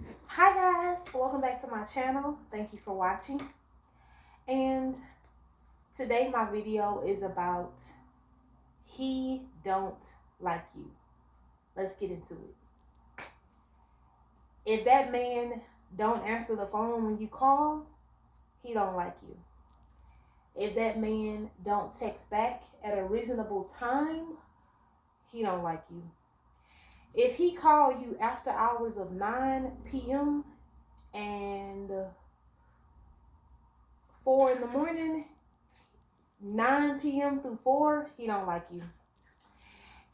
Hi guys, welcome back to my channel. Thank you for watching. And today my video is about he don't like you. Let's get into it. If that man don't answer the phone when you call, he don't like you. If that man don't text back at a reasonable time, he don't like you. If he call you after hours of 9 p.m. and 4 in the morning, 9 p.m. through 4, he don't like you.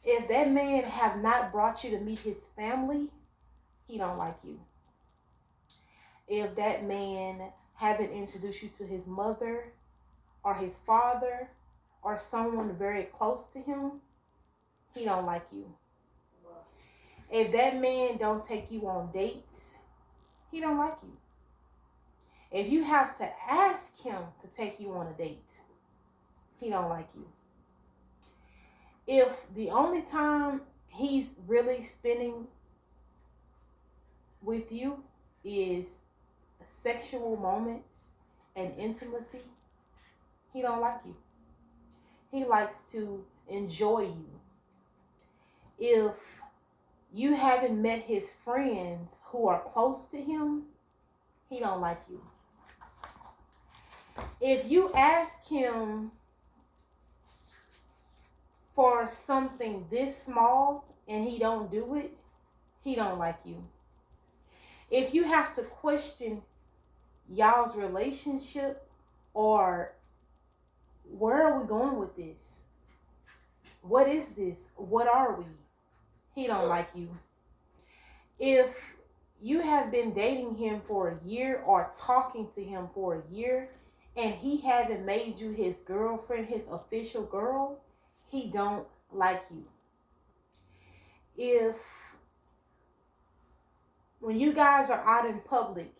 If that man have not brought you to meet his family, he don't like you. If that man haven't introduced you to his mother or his father or someone very close to him, he don't like you. If that man don't take you on dates, he don't like you. If you have to ask him to take you on a date, he don't like you. If the only time he's really spending with you is sexual moments and intimacy, he don't like you. He likes to enjoy you. If you haven't met his friends who are close to him, he don't like you. If you ask him for something this small and he don't do it, he don't like you. If you have to question y'all's relationship or where are we going with this? What is this? What are we? He don't like you. If you have been dating him for a year or talking to him for a year and he haven't made you his girlfriend, his official girl, he don't like you. If when you guys are out in public,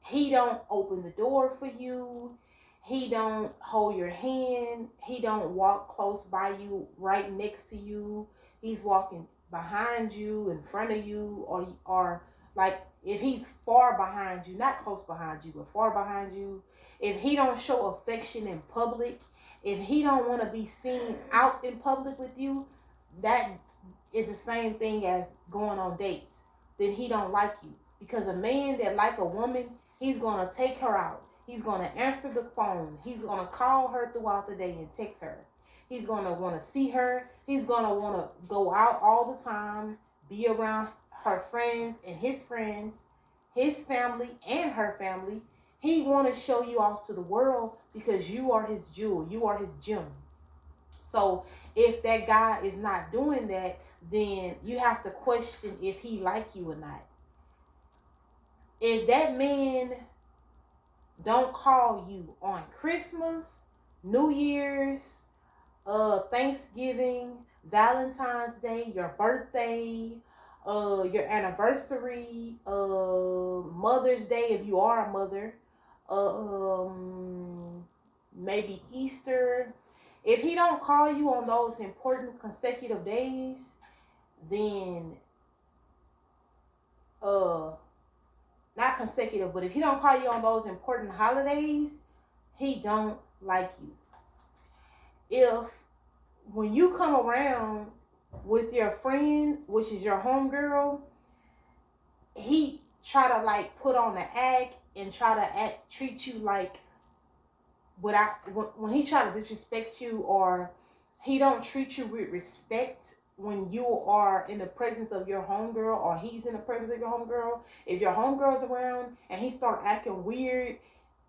he don't open the door for you, he don't hold your hand, he don't walk close by you, right next to you, he's walking behind you, in front of you, or like if he's far behind you, not close behind you, but far behind you, if he don't show affection in public, if he don't want to be seen out in public with you, that is the same thing as going on dates. Then he don't like you. Because a man that like a woman, he's gonna take her out. He's gonna answer the phone. He's gonna call her throughout the day and text her. He's gonna want to see her. He's gonna want to go out all the time, be around her friends and his family and her family. He want to show you off to the world because you are his jewel. You are his gem. So if that guy is not doing that, then you have to question if he like you or not. If that man don't call you on Christmas, New Year's, Thanksgiving, Valentine's Day, your birthday, your anniversary, Mother's Day if you are a mother, maybe Easter. If he don't call you on those important consecutive days, then not consecutive, but if he don't call you on those important holidays, he don't like you. If when you come around with your friend, which is your homegirl, he try to like put on the act and try to treat you like without when he try to disrespect you, or he don't treat you with respect when you are in the presence of your homegirl or he's in the presence of your homegirl. If your homegirl's around and he start acting weird,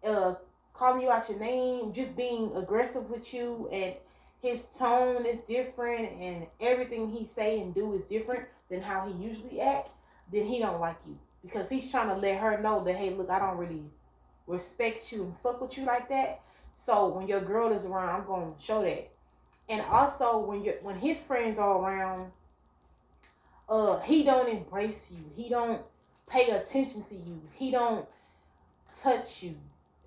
uh calling you out your name, just being aggressive with you, and his tone is different and everything he say and do is different than how he usually act, then he don't like you. Because he's trying to let her know that, hey, look, I don't really respect you and fuck with you like that. So when your girl is around, I'm gonna show that. And also when his friends are around, he don't embrace you. He don't pay attention to you. He don't touch you.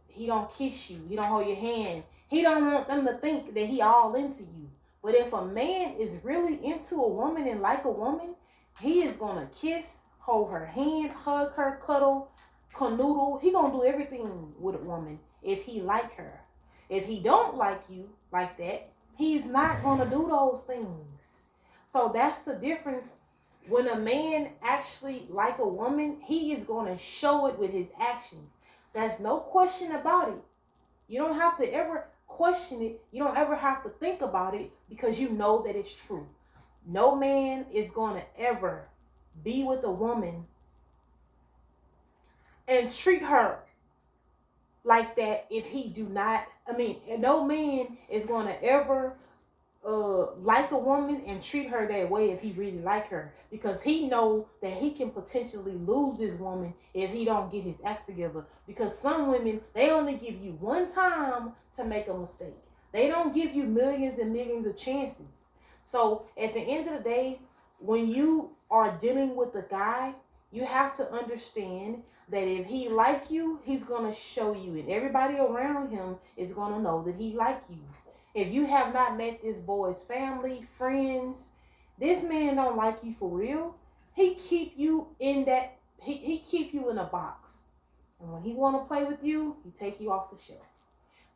He don't kiss you. He don't hold your hand. He don't want them to think that he all into you. But if a man is really into a woman and like a woman, he is gonna kiss, hold her hand, hug her, cuddle, canoodle. He gonna do everything with a woman if he like her. If he don't like you like that, he's not gonna do those things. So that's the difference. When a man actually like a woman, he is gonna show it with his actions. There's no question about it. You don't have to ever question it. You don't ever have to think about it because you know that it's true. No man is going to ever be with a woman and treat her like that if he do not. I mean, no man is going to ever like a woman and treat her that way if he really like her, because he know that he can potentially lose this woman if he don't get his act together. Because some women, they only give you one time to make a mistake. They don't give you millions and millions of chances. So at the end of the day, when you are dealing with a guy, you have to understand that if he like you, he's gonna show you, and everybody around him is gonna know that he like you. If you have not met this boy's family, friends, this man don't like you for real. He keep you in that, he keep you in a box. And when he want to play with you, he take you off the shelf.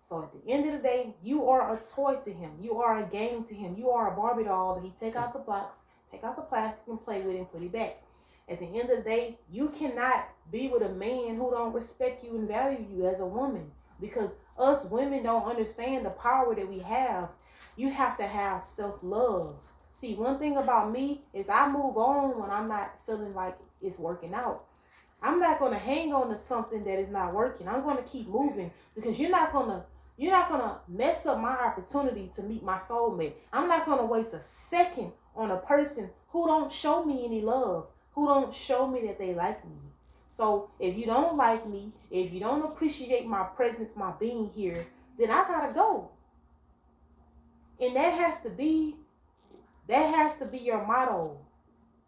So at the end of the day, you are a toy to him. You are a game to him. You are a Barbie doll that he take out the box, take out the plastic and play with it and put it back. At the end of the day, you cannot be with a man who don't respect you and value you as a woman. Because us women don't understand the power that we have. You have to have self-love. See, one thing about me is I move on when I'm not feeling like it's working out. I'm not going to hang on to something that is not working. I'm going to keep moving, because you're not gonna mess up my opportunity to meet my soulmate. I'm not going to waste a second on a person who don't show me any love, who don't show me that they like me. So if you don't like me, if you don't appreciate my presence, my being here, then I gotta go. And that has to be your motto,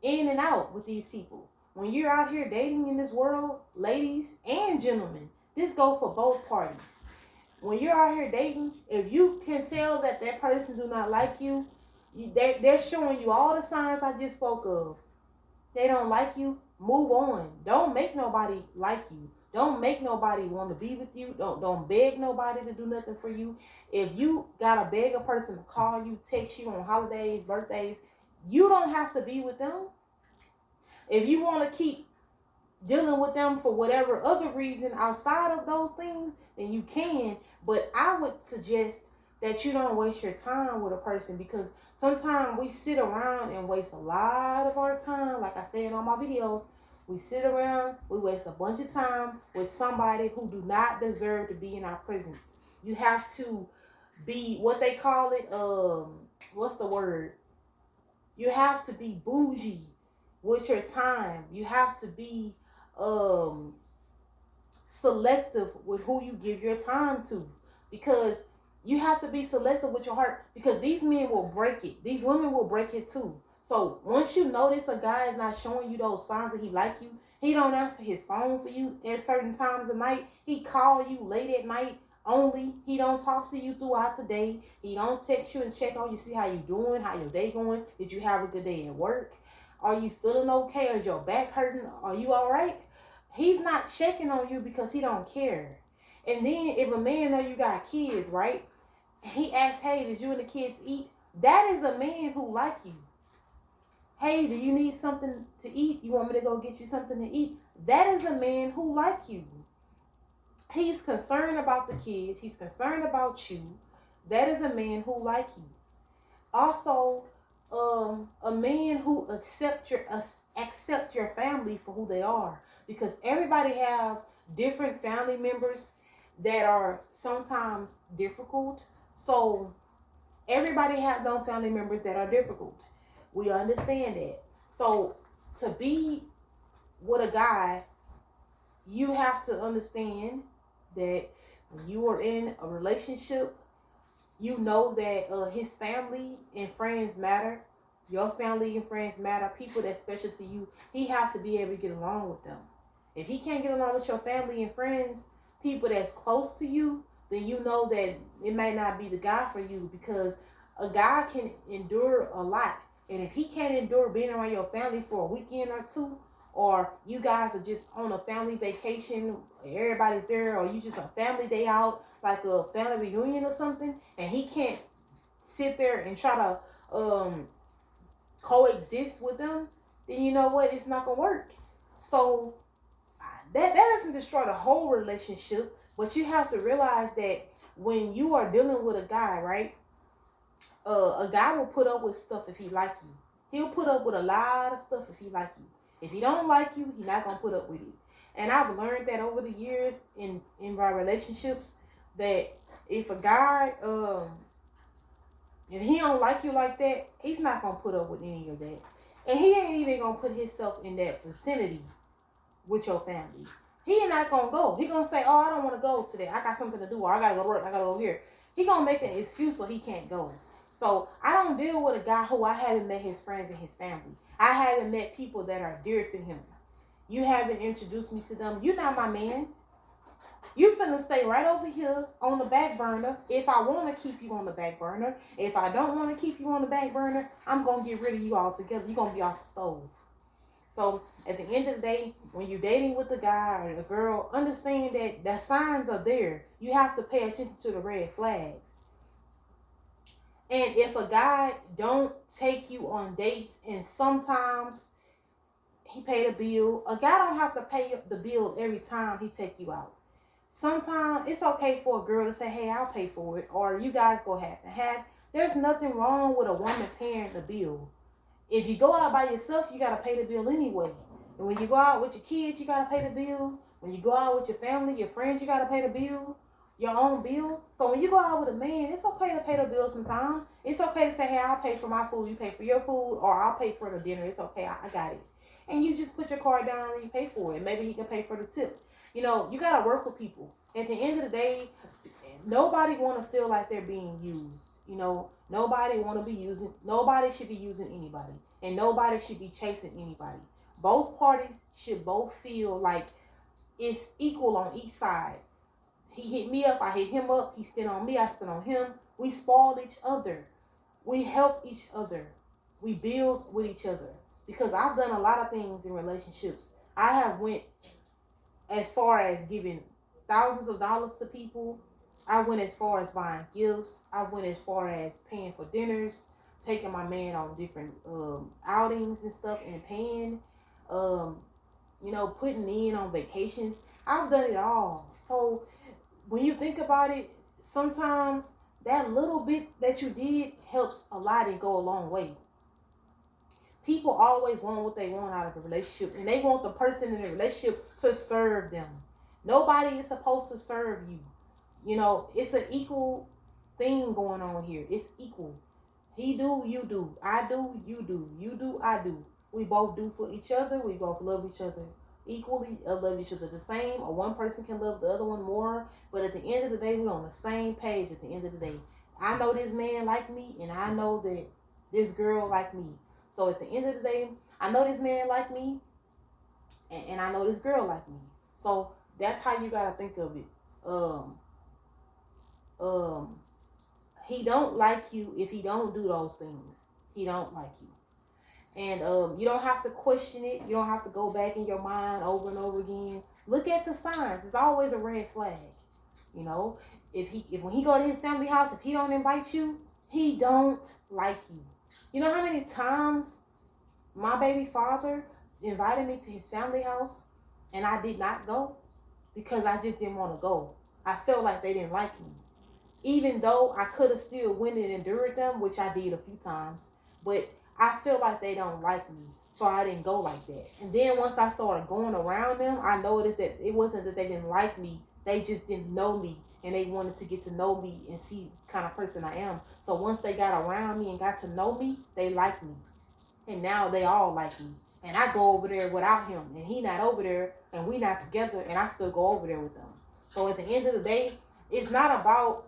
in and out with these people. When you're out here dating in this world, ladies and gentlemen, this goes for both parties. When you're out here dating, if you can tell that that person do not like you, they're showing you all the signs I just spoke of. They don't like you, move on. Don't make nobody like you. Don't make nobody want to be with you. Don't beg nobody to do nothing for you. If you gotta beg a person to call you, text you on holidays, birthdays, you don't have to be with them. If you want to keep dealing with them for whatever other reason outside of those things, then you can. But I would suggest that you don't waste your time with a person, because sometimes we sit around and waste a lot of our time. Like I said in all my videos, we sit around, we waste a bunch of time with somebody who do not deserve to be in our presence. You have to be, what they call it, what's the word? You have to be bougie with your time. You have to be selective with who you give your time to, because you have to be selective with your heart, because these men will break it. These women will break it too. So once you notice a guy is not showing you those signs that he like you, he don't answer his phone for you at certain times of night. He call you late at night only. He don't talk to you throughout the day. He don't text you and check on you, see how you doing, how your day going. Did you have a good day at work? Are you feeling okay? Is your back hurting? Are you all right? He's not checking on you because he don't care. And then if a man know you got kids, right? He asks, hey, did you and the kids eat? That is a man who like you. Hey, do you need something to eat? You want me to go get you something to eat? That is a man who like you. He's concerned about the kids. He's concerned about you. That is a man who like you. Also, a man who accept your family for who they are, because everybody have different family members that are sometimes difficult. So everybody have those family members that are difficult. We understand that. So to be with a guy, you have to understand that when you are in a relationship, you know that his family and friends matter. Your family and friends matter. People that's special to you. He have to be able to get along with them. If he can't get along with your family and friends, people that's close to you, then you know that it may not be the guy for you, because a guy can endure a lot. And if he can't endure being around your family for a weekend or two, or you guys are just on a family vacation, everybody's there, or you just a family day out, like a family reunion or something, and he can't sit there and try to coexist with them, then you know what? It's not gonna work. So that doesn't destroy the whole relationship, but you have to realize that when you are dealing with a guy, right? A guy will put up with stuff if he like you. He'll put up with a lot of stuff if he like you. If he don't like you, he's not gonna put up with it. And I've learned that over the years in my relationships, that if a guy if he don't like you like that, he's not gonna put up with any of that. And he ain't even gonna put himself in that vicinity with your family. He ain't not gonna go. He gonna say, "Oh, I don't want to go today. I got something to do, or I gotta go to work. I gotta go here." He gonna make an excuse so he can't go. So I don't deal with a guy who I haven't met his friends and his family. I haven't met people that are dear to him. You haven't introduced me to them. You're not my man. You finna stay right over here on the back burner. If I want to keep you on the back burner, if I don't want to keep you on the back burner, I'm gonna get rid of you altogether. You're gonna be off the stove. So at the end of the day, when you're dating with a guy or a girl, understand that the signs are there. You have to pay attention to the red flags. And if a guy don't take you on dates, and sometimes he paid a bill, a guy don't have to pay the bill every time he take you out. Sometimes it's okay for a girl to say, "Hey, I'll pay for it," or "You guys go half and half." There's nothing wrong with a woman paying the bill. If you go out by yourself, you gotta pay the bill anyway. And when you go out with your kids, you gotta pay the bill. When you go out with your family, your friends, you gotta pay the bill, your own bill. So when you go out with a man, it's okay to pay the bill sometimes. It's okay to say, "Hey, I'll pay for my food, you pay for your food," or "I'll pay for the dinner. It's okay, I got it." And you just put your card down and you pay for it. Maybe he can pay for the tip. You know, you gotta work with people. At the end of the day, nobody want to feel like they're being used. You know, nobody should be using anybody, and nobody should be chasing anybody. Both parties should both feel like it's equal on each side. He hit me up, I hit him up. He spent on me, I spent on him. We spoil each other. We help each other. We build with each other. Because I've done a lot of things in relationships. I have went as far as giving thousands of dollars to people. I went as far as buying gifts. I went as far as paying for dinners, taking my man on different outings and stuff, and paying, putting in on vacations. I've done it all. So when you think about it, sometimes that little bit that you did helps a lot and go a long way. People always want what they want out of a relationship, and they want the person in the relationship to serve them. Nobody is supposed to serve you. You know, it's an equal thing going on here. It's equal. He do, you do. I do, you do. You do, I do. We both do for each other. We both love each other equally, love each other the same, or one person can love the other one more. But at the end of the day, we're on the same page at the end of the day. I know this man like me, and I know that this girl like me. So at the end of the day, I know this man like me, and I know this girl like me. So that's how you gotta think of it. Um, um, he don't like you if he don't do those things. He don't like you. And you don't have to question it. You don't have to go back in your mind over and over again. Look at the signs. It's always a red flag. You know, if when he go to his family house, if he don't invite you, he don't like you. You know how many times my baby father invited me to his family house and I did not go because I just didn't want to go. I felt like they didn't like me. Even though I could have still went and endured them, which I did a few times, but I feel like they don't like me, so I didn't go like that. And then once I started going around them, I noticed that it wasn't that they didn't like me, they just didn't know me, and they wanted to get to know me and see the kind of person I am. So once they got around me and got to know me, they liked me, and now they all like me. And I go over there without him, and he not over there, and we not together, and I still go over there with them. So at the end of the day, it's not about,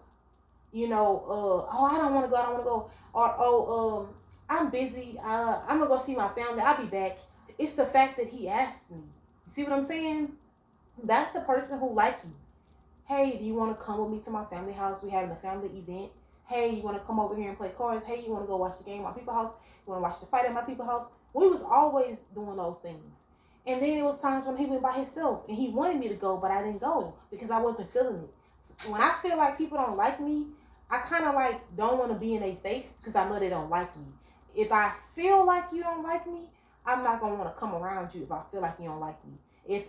oh, I don't want to go, or I'm busy, I'm gonna go see my family, I'll be back. It's the fact that he asked me. You see what I'm saying? That's the person who like you. Hey, do you want to come with me to my family house? We having a family event. Hey, you want to come over here and play cards? Hey, you want to go watch the game at my people's house? You want to watch the fight at my people's house? We was always doing those things. And then it was times when he went by himself and he wanted me to go, but I didn't go because I wasn't feeling it. So when I feel like people don't like me, I kind of like don't want to be in their face because I know they don't like me. If I feel like you don't like me, I'm not gonna want to come around you if I feel like you don't like me. If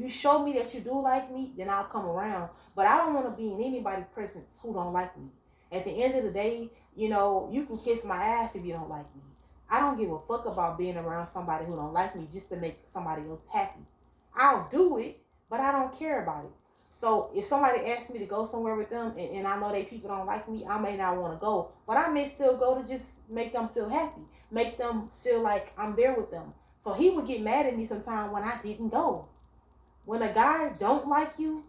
you show me that you do like me, then I'll come around. But I don't want to be in anybody's presence who don't like me. At the end of the day, you can kiss my ass if you don't like me. I don't give a fuck about being around somebody who don't like me just to make somebody else happy. I'll do it, but I don't care about it. So if somebody asks me to go somewhere with them and I know they people don't like me, I may not want to go, but I may still go to just make them feel happy, make them feel like I'm there with them. So he would get mad at me sometime when I didn't go. When a guy don't like you,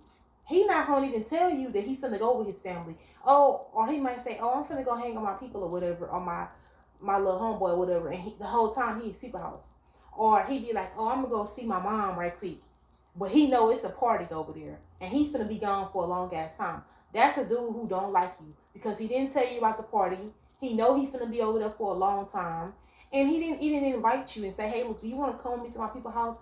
he not gonna even tell you that he finna go with his family. Oh, or he might say, "Oh, I'm finna go hang on my people or whatever, or my little homeboy or whatever," and the whole time he's people house. Or he be like, "Oh, I'm gonna go see my mom right quick," but he know it's a party over there, and he finna be gone for a long ass time. That's a dude who don't like you because he didn't tell you about the party. He know he finna be over there for a long time, and he didn't even invite you and say, "Hey, look, do you want to come with me to my people's house?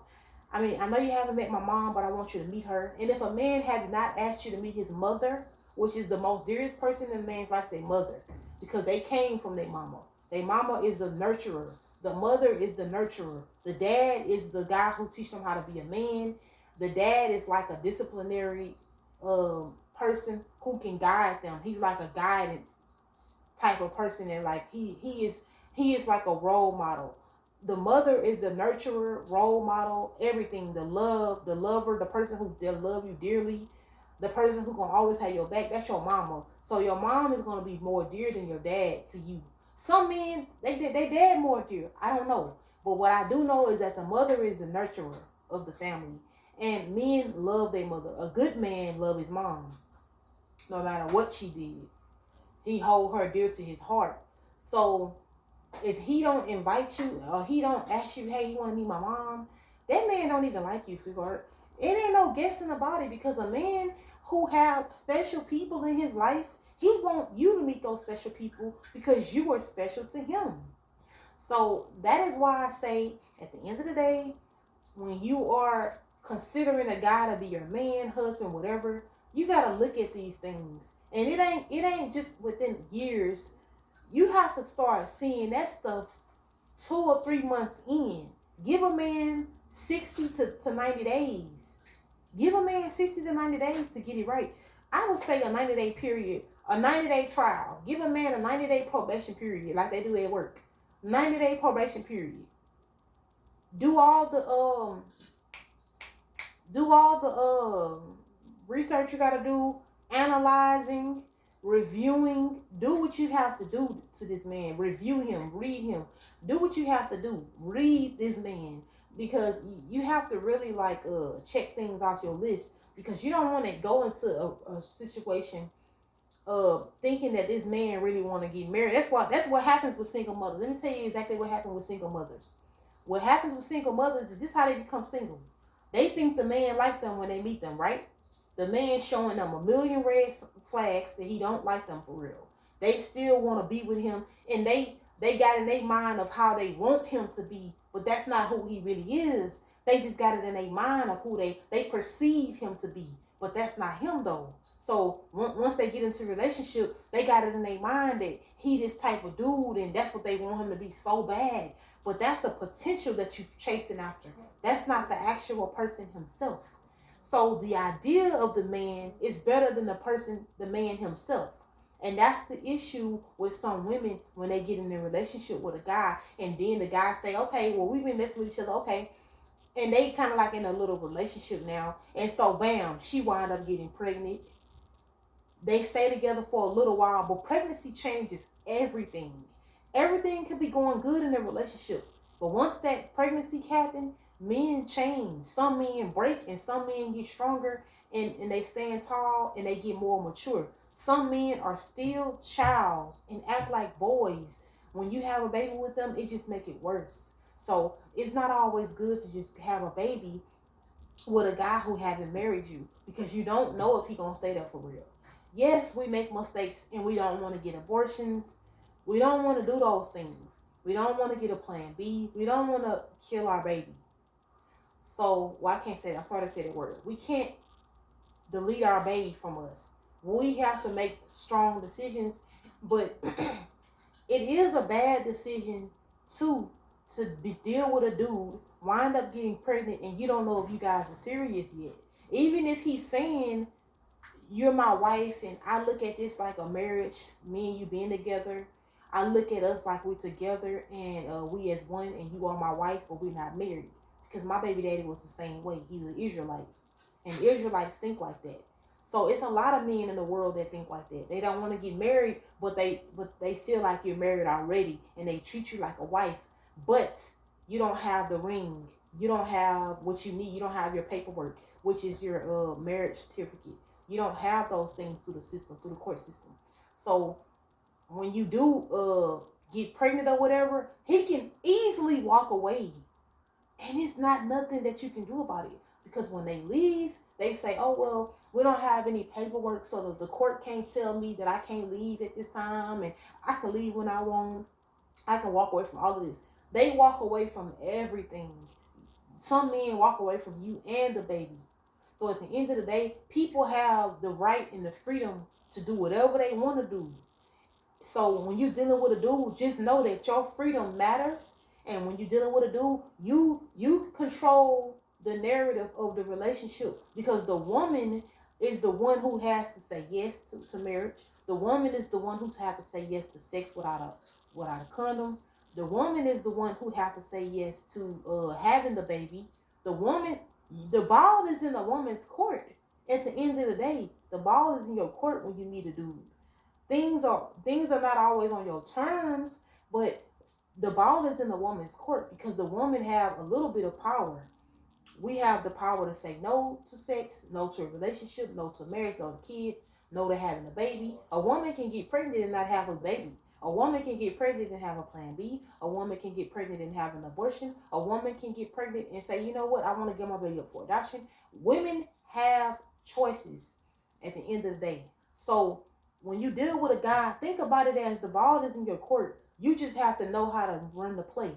I mean, I know you haven't met my mom, but I want you to meet her." And if a man had not asked you to meet his mother, which is the most dearest person in a man's life, their mother, because they came from their mama. Their mama is the nurturer. The mother is the nurturer. The dad is the guy who teach them how to be a man. The dad is like a disciplinary person who can guide them. He's like a guidance type of person, and like he is like a role model. The mother is the nurturer, role model, everything. The lover, the person who they love you dearly, the person who gonna always have your back. That's your mama. So your mom is gonna be more dear than your dad to you. Some men they dad more dear. I don't know, but what I do know is that the mother is the nurturer of the family, and men love their mother. A good man love his mom, no matter what she did. He hold her dear to his heart. So if he don't invite you or he don't ask you, "Hey, you want to meet my mom?" That man don't even like you, sweetheart. It ain't no guessing about it because a man who have special people in his life, he want you to meet those special people because you are special to him. So that is why I say at the end of the day, when you are considering a guy to be your man, husband, whatever, you gotta look at these things. And it ain't just within years. You have to start seeing that stuff 2 or 3 months in. Give a man 60 to 90 days. Give a man 60 to 90 days to get it right. I would say a 90-day period, a 90-day trial. Give a man a 90-day probation period like they do at work. 90-day probation period. Do all the research you gotta do, analyzing, reviewing. Do what you have to do to this man. Review him, read him. Do what you have to do. Read this man because you have to really like check things off your list because you don't want to go into a situation thinking that this man really want to get married. That's what happens with single mothers. Let me tell you exactly what happened with single mothers. What happens with single mothers is this how they become single. They think the man like them when they meet them, right? The man showing them a million red flags that he don't like them for real. They still want to be with him, and they got in their mind of how they want him to be, but that's not who he really is. They just got it in their mind of who they perceive him to be, but that's not him though. So once they get into a relationship, they got it in their mind that he this type of dude, and that's what they want him to be so bad. But that's a potential that you're chasing after. That's not the actual person himself. So the idea of the man is better than the man himself. And that's the issue with some women when they get in a relationship with a guy, and then the guy say, "Okay, well we've been messing with each other, okay," and they kind of like in a little relationship now, and so bam, she wind up getting pregnant. They stay together for a little while, but pregnancy changes everything. Everything could be going good in a relationship, but once that pregnancy happens, men change. Some men break, and some men get stronger, and they stand tall, and they get more mature. Some men are still childs and act like boys. When you have a baby with them, it just make it worse. So it's not always good to just have a baby with a guy who haven't married you because you don't know if he gonna stay there for real. Yes, we make mistakes and we don't want to get abortions. We don't want to do those things. We don't want to get a plan B. We don't want to kill our baby. So, well, I can't say that. I'm sorry to say that word. We can't delete our baby from us. We have to make strong decisions, but it is a bad decision to deal with a dude, wind up getting pregnant, and you don't know if you guys are serious yet. Even if he's saying you're my wife and I look at this like a marriage, me and you being together. I look at us like we're together and we as one, and you are my wife, but we're not married. Because my baby daddy was the same way. He's an Israelite, and Israelites think like that. So it's a lot of men in the world that think like that. They don't want to get married, but they feel like you're married already, and they treat you like a wife. But you don't have the ring. You don't have what you need. You don't have your paperwork, which is your marriage certificate. You don't have those things through the system, through the court system. So when you do get pregnant or whatever, he can easily walk away, and it's not nothing that you can do about it. Because when they leave, they say, oh, well, we don't have any paperwork, so that the court can't tell me that I can't leave at this time, and I can leave when I want. I can walk away from all of this. They walk away from everything. Some men walk away from you and the baby. So at the end of the day, people have the right and the freedom to do whatever they want to do. So when you're dealing with a dude, just know that your freedom matters. And when you're dealing with a dude, you control the narrative of the relationship, because the woman is the one who has to say yes to marriage. The woman is the one who's have to say yes to sex without a condom. The woman is the one who have to say yes to having the baby. The woman, the ball is in the woman's court. At the end of the day, the ball is in your court when you meet a dude. Things are not always on your terms, but the ball is in the woman's court, because the woman have a little bit of power. We have the power to say no to sex, no to a relationship, no to marriage, no to kids, no to having a baby. A woman can get pregnant and not have a baby. A woman can get pregnant and have a plan B. A woman can get pregnant and have an abortion. A woman can get pregnant and say, you know what, I want to get my baby up for adoption. Women have choices at the end of the day. So when you deal with a guy, think about it as the ball is in your court. You just have to know how to run the play.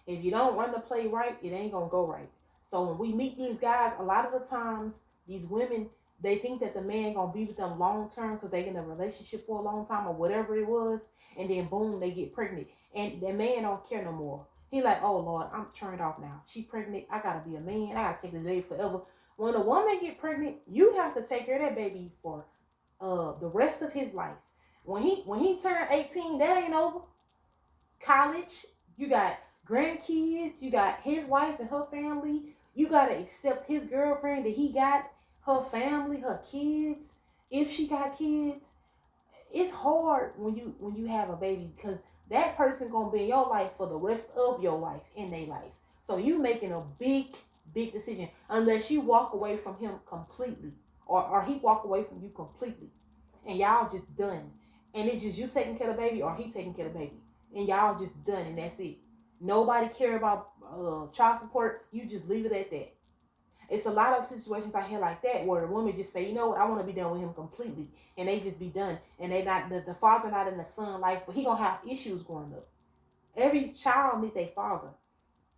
If you don't run the play right, it ain't gonna go right. So when we meet these guys, a lot of the times these women, they think that the man gonna be with them long term because they in a relationship for a long time or whatever it was, and then boom, they get pregnant, and the man don't care no more. He like, oh Lord, I'm turned off now. She pregnant. I gotta be a man. I gotta take this baby forever. When a woman get pregnant, you have to take care of that baby for the rest of his life. When he turned 18, that ain't over. College, you got grandkids, you got his wife and her family. You gotta accept his girlfriend that he got, her family, her kids, if she got kids. It's hard when you have a baby, because that person gonna be in your life for the rest of your life, in their life. So you making a big decision, unless you walk away from him completely, or he walk away from you completely, and y'all just done. And it's just you taking care of the baby or he taking care of the baby, and y'all just done, and that's it. Nobody care about child support. You just leave it at that. It's a lot of situations I hear like that where the woman just say, you know what, I want to be done with him completely, and they just be done, and they not the father not in the son life, but he gonna have issues growing up. Every child need their father.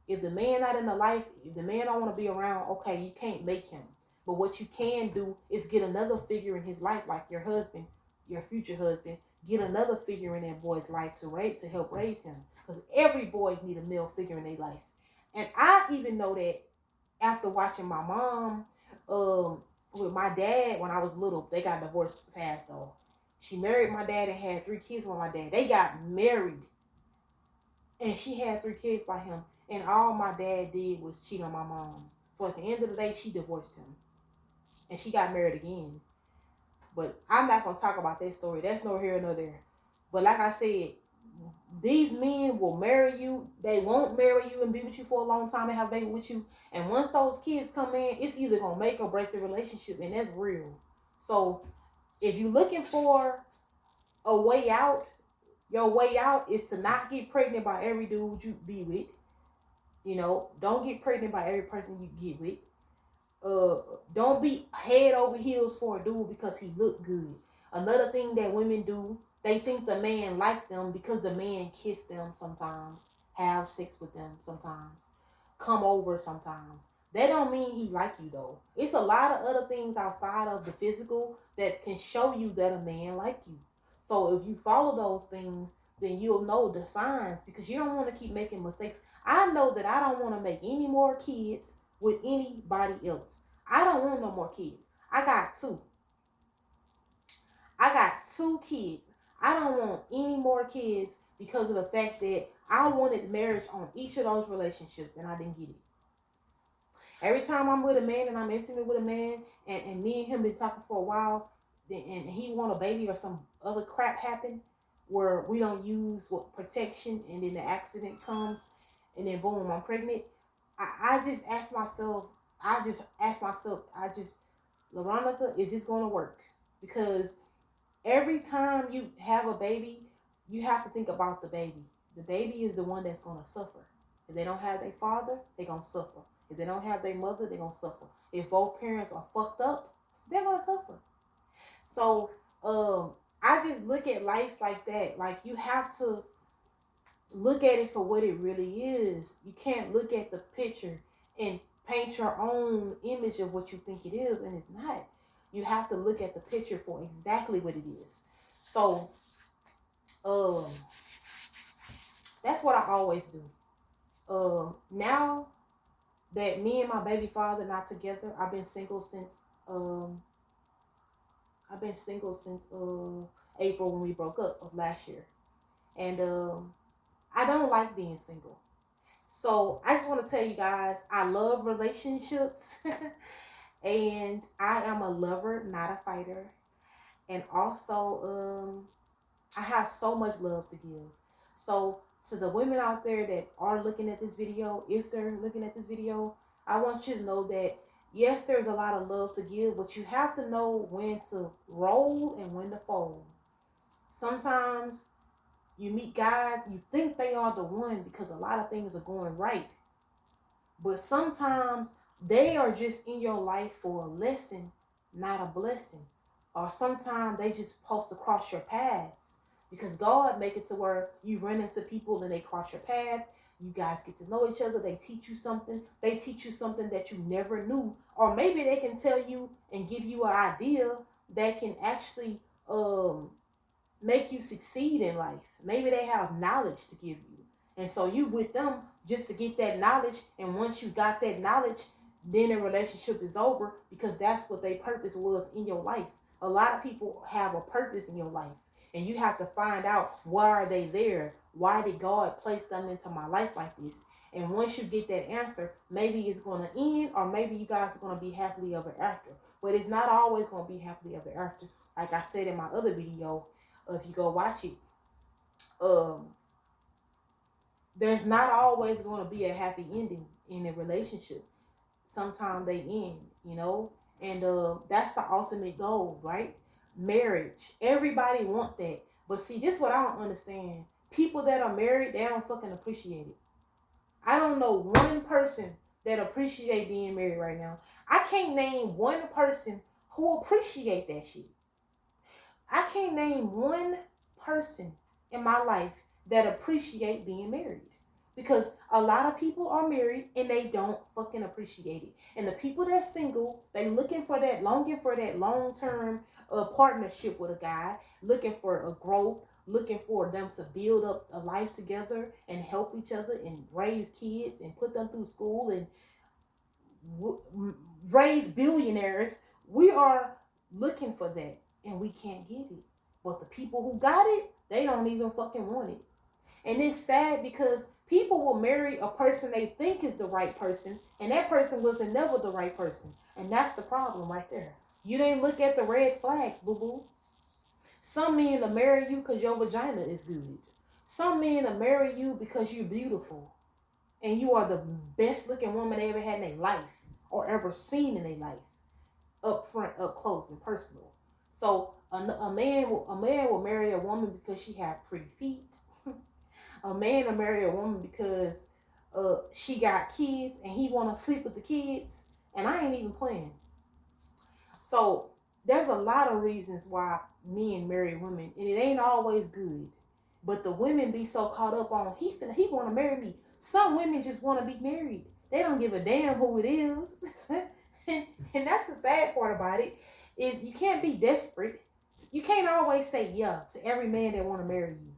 If the man not in the life, if the man don't want to be around, okay, you can't make him. But what you can do is get another figure in his life, like your husband, your future husband. Get another figure in that boy's life to help raise him, because every boy need a male figure in their life. And I even know that after watching my mom with my dad when I was little. They got divorced fast though. She married my dad and had 3 kids with my dad. They got married and she had 3 kids by him. And all my dad did was cheat on my mom. So at the end of the day, she divorced him. And she got married again. But I'm not going to talk about that story. That's no here nor there. But like I said, these men will marry you. They won't marry you and be with you for a long time and have a baby with you. And once those kids come in, it's either going to make or break the relationship. And that's real. So if you're looking for a way out, your way out is to not get pregnant by every dude you be with. You know, don't get pregnant by every person you get with. Don't be head over heels for a dude because he look good. Another thing that women do, they think the man like them because the man kiss them sometimes, have sex with them sometimes. come over sometimes. That don't mean he like you though. It's a lot of other things outside of the physical that can show you that a man like you. So if you follow those things, then you'll know the signs because you don't want to keep making mistakes. I know that I don't want to make any more kids with anybody else. I don't want no more kids. I got two. I got two kids. I don't want any more kids because of the fact that I wanted marriage on each of those relationships and I didn't get it. Every time I'm with a man and I'm intimate with a man and me and him been talking for a while and he want a baby or some other crap happen where we don't use what protection and then the accident comes and then boom, I'm pregnant. I just ask myself, Veronica, is this going to work? Because every time you have a baby, you have to think about the baby. The baby is the one that's going to suffer. If they don't have their father, they're going to suffer. If they don't have their mother, they're going to suffer. If both parents are fucked up, they're going to suffer. So I just look at life like that. Like you have to look at it for what it really is. You can't look at the picture and paint your own image of what you think it is, and it's not. You have to look at the picture for exactly what it is. So that's what I always do. Now that me and my baby father not together, I've been single since April when we broke up of last year, and I don't like being single. So I just want to tell you guys, I love relationships, and I am a lover, not a fighter, and also I have so much love to give. So to the women out there that are looking at this video, if they're looking at this video, I want you to know that yes, there's a lot of love to give, but you have to know when to roll and when to fold. Sometimes you meet guys, you think they are the one because a lot of things are going right. But sometimes they are just in your life for a lesson, not a blessing. Or sometimes they just supposed to cross your paths. Because God make it to where you run into people and they cross your path. You guys get to know each other. They teach you something. They teach you something that you never knew. Or maybe they can tell you and give you an idea that can actually make you succeed in life. Maybe they have knowledge to give you. And so you with them just to get that knowledge. And once you got that knowledge, then the relationship is over because that's what their purpose was in your life. A lot of people have a purpose in your life. And you have to find out why are they there? Why did God place them into my life like this? And once you get that answer, maybe it's going to end or maybe you guys are going to be happily ever after. But it's not always going to be happily ever after. Like I said in my other video, if you go watch it, there's not always going to be a happy ending in a relationship. Sometimes they end, you know, and that's the ultimate goal, right? Marriage. Everybody want that, but see, this is what I don't understand. People that are married, they don't fucking appreciate it. I don't know one person that appreciate being married right now. I can't name one person who appreciate that shit. I can't name one person in my life that appreciate being married. Because a lot of people are married and they don't fucking appreciate it. And the people that's single, they longing for that long-term partnership with a guy, looking for a growth, looking for them to build up a life together and help each other and raise kids and put them through school and raise billionaires. We are looking for that and we can't get it. But the people who got it, they don't even fucking want it. And it's sad because people will marry a person they think is the right person, and that person wasn't never the right person. And that's the problem right there. You didn't look at the red flags, boo-boo. Some men will marry you because your vagina is good. Some men will marry you because you're beautiful. And you are the best looking woman they ever had in their life or ever seen in their life. Up front, up close and personal. So a man will marry a woman because she has pretty feet. A man will marry a woman because she got kids and he want to sleep with the kids. And I ain't even playing. So there's a lot of reasons why men marry women, and it ain't always good. But the women be so caught up on he want to marry me. Some women just want to be married. They don't give a damn who it is. And that's the sad part about it, is you can't be desperate. You can't always say yeah to every man that want to marry you.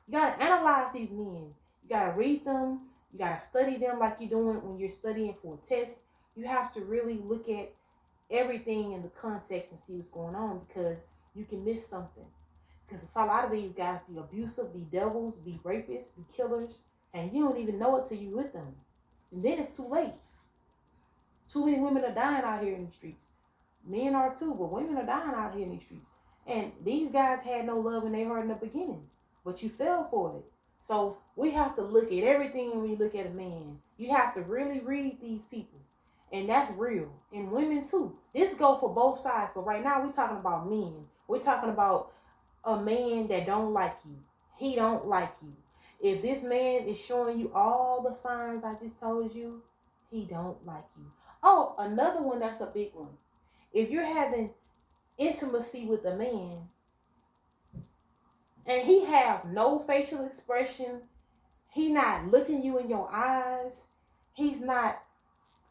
You gotta analyze these men. You gotta read them. You gotta study them like you're doing when you're studying for a test. You have to really look at everything in the context and see what's going on, because you can miss something. Because a lot of these guys be abusive, be devils, be rapists, be killers, and you don't even know it till you with them. And then it's too late. Too many women are dying out here in the streets. Men are too, but women are dying out here in these streets. And these guys had no love in their heart in the beginning, but you fell for it. So we have to look at everything when you look at a man. You have to really read these people. And that's real. And women too. This go for both sides, but right now we're talking about men. We're talking about a man that don't like you. He don't like you. If this man is showing you all the signs I just told you, he don't like you. Oh, another one that's a big one. If you're having intimacy with a man and he have no facial expression, he not looking you in your eyes, he's not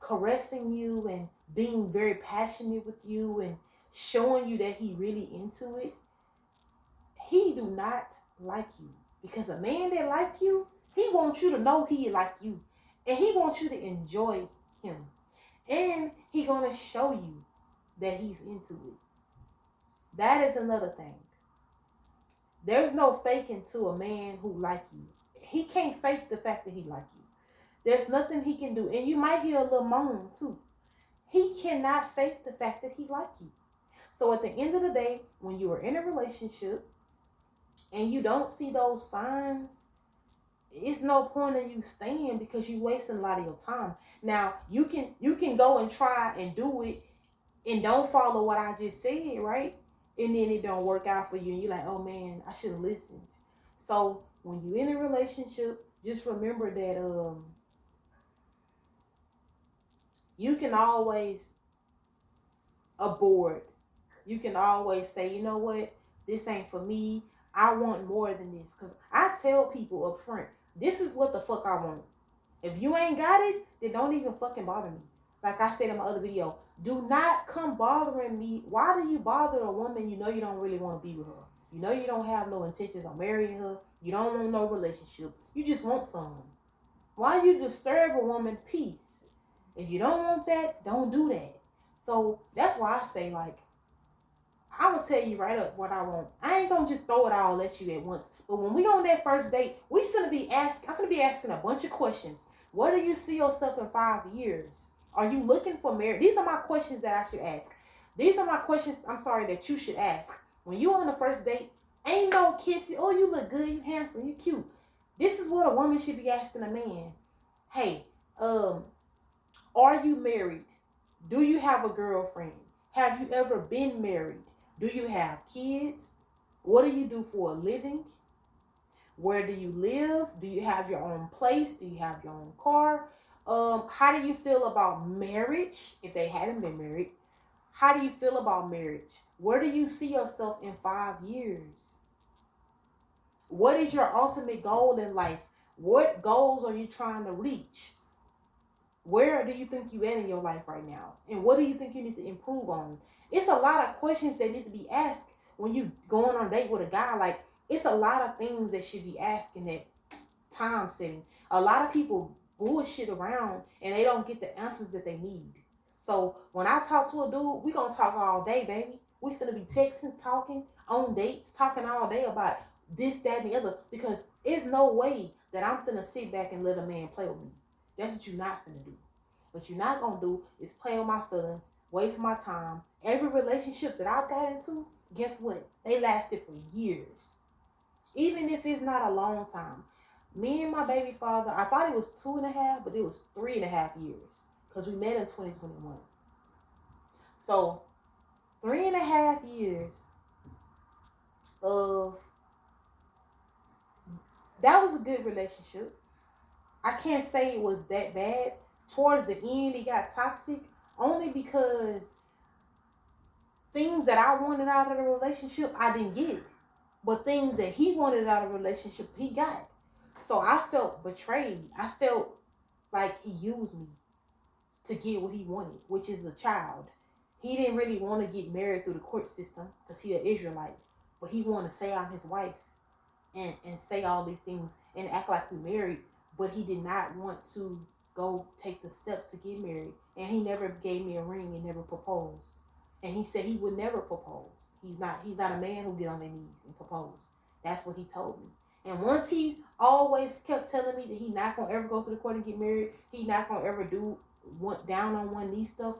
caressing you and being very passionate with you and showing you that he really into it, he do not like you. Because a man that like you, he wants you to know he like you, and he wants you to enjoy him, and he gonna show you that he's into it. That is another thing. There's no faking to a man who like you. He can't fake the fact that he like you. There's nothing he can do. And you might hear a little moan too. He cannot fake the fact that he like you. So at the end of the day, when you are in a relationship and you don't see those signs, it's no point in you staying, because you're wasting a lot of your time. Now you can go and try and do it and don't follow what I just said, right? And then it don't work out for you, and you're like, oh man, I should have listened. So when you're in a relationship, just remember that you can always abort. You can always say, you know what, this ain't for me. I want more than this. Because I tell people up front, this is what the fuck I want. If you ain't got it, then don't even fucking bother me. Like I said in my other video, do not come bothering me. Why do you bother a woman you know you don't really want to be with her? You know you don't have no intentions on marrying her. You don't want no relationship. You just want someone. Why you disturb a woman's peace? If you don't want that, don't do that. So that's why I say, like, I'm gonna tell you right up what I want. I ain't gonna just throw it all at you at once. But when we on that first date, I'm gonna be asking a bunch of questions. Where do you see yourself in 5 years? Are you looking for marriage? These are my questions that I should ask. These are my questions, that you should ask. When you on the first date, ain't no kissing. Oh, you look good, you handsome, you cute. This is what a woman should be asking a man. Hey, are you married? Do you have a girlfriend? Have you ever been married? Do you have kids? What do you do for a living? Where do you live? Do you have your own place? Do you have your own car? How do you feel about marriage if they haven't been married? How do you feel about marriage? Where do you see yourself in 5 years? What is your ultimate goal in life? What goals are you trying to reach? Where do you think you at in your life right now? And what do you think you need to improve on? It's a lot of questions that need to be asked when you going on a date with a guy. Like, it's a lot of things that should be asking at time setting. A lot of people bullshit around and they don't get the answers that they need. So when I talk to a dude, we gonna talk all day, baby. We finna be texting, talking, on dates, talking all day about this, that, and the other. Because there's no way that I'm finna sit back and let a man play with me. That's what you're not finna do. What you're not gonna do is play on my feelings, waste my time. Every relationship that I've got into, guess what? They lasted for years. Even if it's not a long time. Me and my baby father, I thought it was 2.5, but it was 3.5 years. Because we met in 2021. So 3.5 years of, that was a good relationship. I can't say it was that bad. Towards the end, it got toxic only because things that I wanted out of the relationship, I didn't get. But things that he wanted out of the relationship, he got. So I felt betrayed. I felt like he used me. to get what he wanted, which is a child. He didn't really want to get married through the court system because he an Israelite, but he wanted to say I'm his wife and say all these things and act like we married, but he did not want to go take the steps to get married. And he never gave me a ring and never proposed. And he said he would never propose. He's not a man who get on their knees and propose. That's what he told me. And once he always kept telling me that he not gonna ever go to the court and get married, he not gonna ever do down on one knee stuff,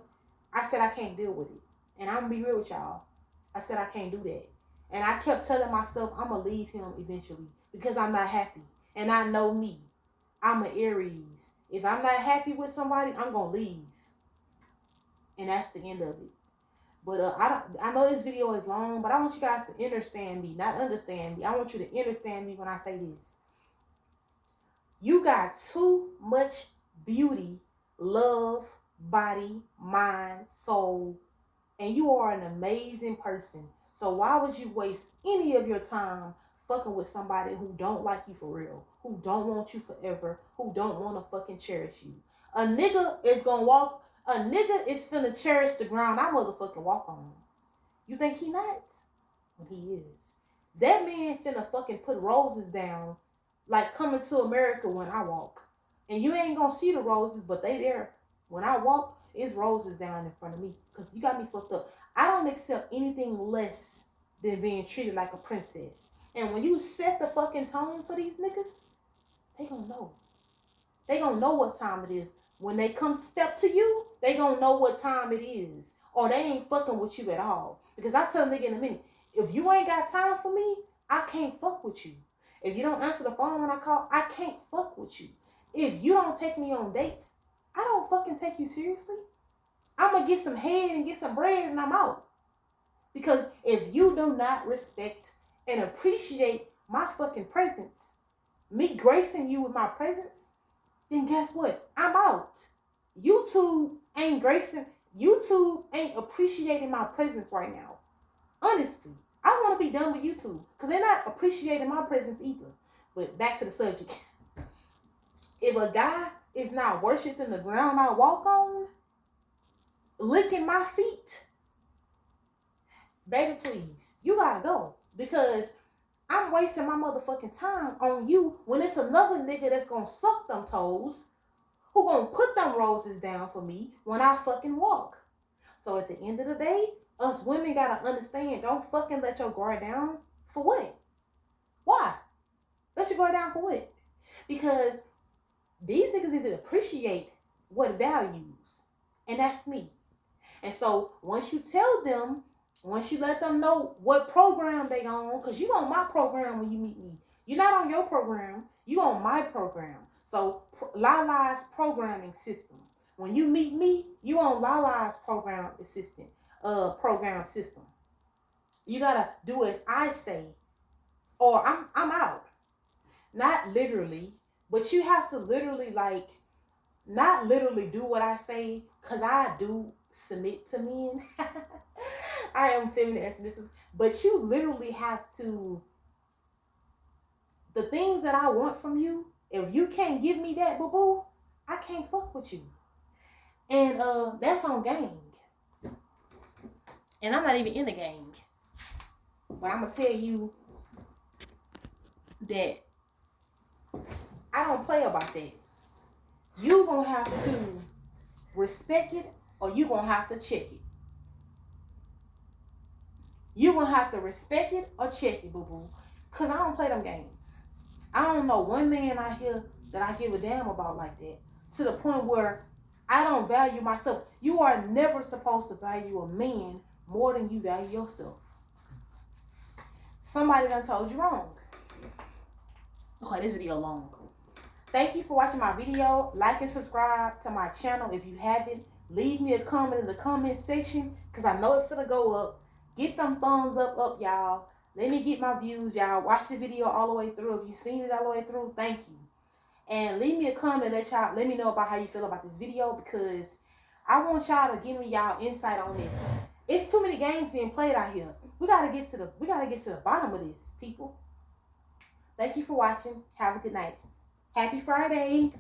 I said I can't deal with it. And I'm gonna be real with y'all. I said I can't do that. And I kept telling myself I'm gonna leave him eventually because I'm not happy. And I know me. I'm an Aries. If I'm not happy with somebody, I'm gonna leave. And that's the end of it. But I know this video is long, but I want you guys to understand me, not understand me. I want you to understand me when I say this. You got too much beauty, love, body, mind, soul, and you are an amazing person. So why would you waste any of your time fucking with somebody who don't like you for real, who don't want you forever, who don't want to fucking cherish you? A nigga is finna cherish the ground I motherfucking walk on. You think he not? He is. That man finna fucking put roses down like Coming to America when I walk. And you ain't gonna see the roses, but they there. When I walk, it's roses down in front of me. Because you got me fucked up. I don't accept anything less than being treated like a princess. And when you set the fucking tone for these niggas, they gonna know. They gonna know what time it is. When they come step to you, they gonna know what time it is. Or they ain't fucking with you at all. Because I tell a nigga in a minute, if you ain't got time for me, I can't fuck with you. If you don't answer the phone when I call, I can't fuck with you. If you don't take me on dates, I don't fucking take you seriously. I'm gonna get some head and get some bread and I'm out. Because if you do not respect and appreciate my fucking presence, me gracing you with my presence, then guess what? I'm out. YouTube ain't appreciating my presence right now. Honestly, I want to be done with YouTube because they're not appreciating my presence either. But back to the subject. If a guy is not worshiping the ground I walk on, licking my feet, baby, please, you gotta go. Because I'm wasting my motherfucking time on you when it's another nigga that's gonna suck them toes, who gonna put them roses down for me when I fucking walk. So at the end of the day, us women gotta understand, don't fucking let your guard down. For what? Why? Let your guard down for what? Because these niggas need to appreciate what values. And that's me. And so once you let them know what program they on, because you on my program when you meet me. You're not on your program, you on my program. So Lala's programming system. When you meet me, you on Lala's program system. You gotta do as I say, or I'm out. Not literally, but you have to literally not literally do what I say, because I do submit to men. I am feminine and submissive, but you literally have to, the things that I want from you, if you can't give me that, boo-boo, I can't fuck with you. And that's on gang. And I'm not even in the gang. But I'm going to tell you that I don't play about that. You going to have to respect it, or you going to have to check it. You going to have to respect it or check it, boo-boo. Because I don't play them games. I don't know one man out here that I give a damn about like that. To the point where I don't value myself. You are never supposed to value a man more than you value yourself. Somebody done told you wrong. Okay, this video long. Thank you for watching my video. Like and subscribe to my channel if you haven't. Leave me a comment in the comment section, because I know it's gonna go up. Get them thumbs up, y'all. Let me get my views, y'all. Watch the video all the way through. If you've seen it all the way through, thank you. And leave me a comment. Let me know about how you feel about this video, because I want y'all to give me y'all insight on this. It's too many games being played out here. We gotta get to the bottom of this, people. Thank you for watching. Have a good night. Happy Friday.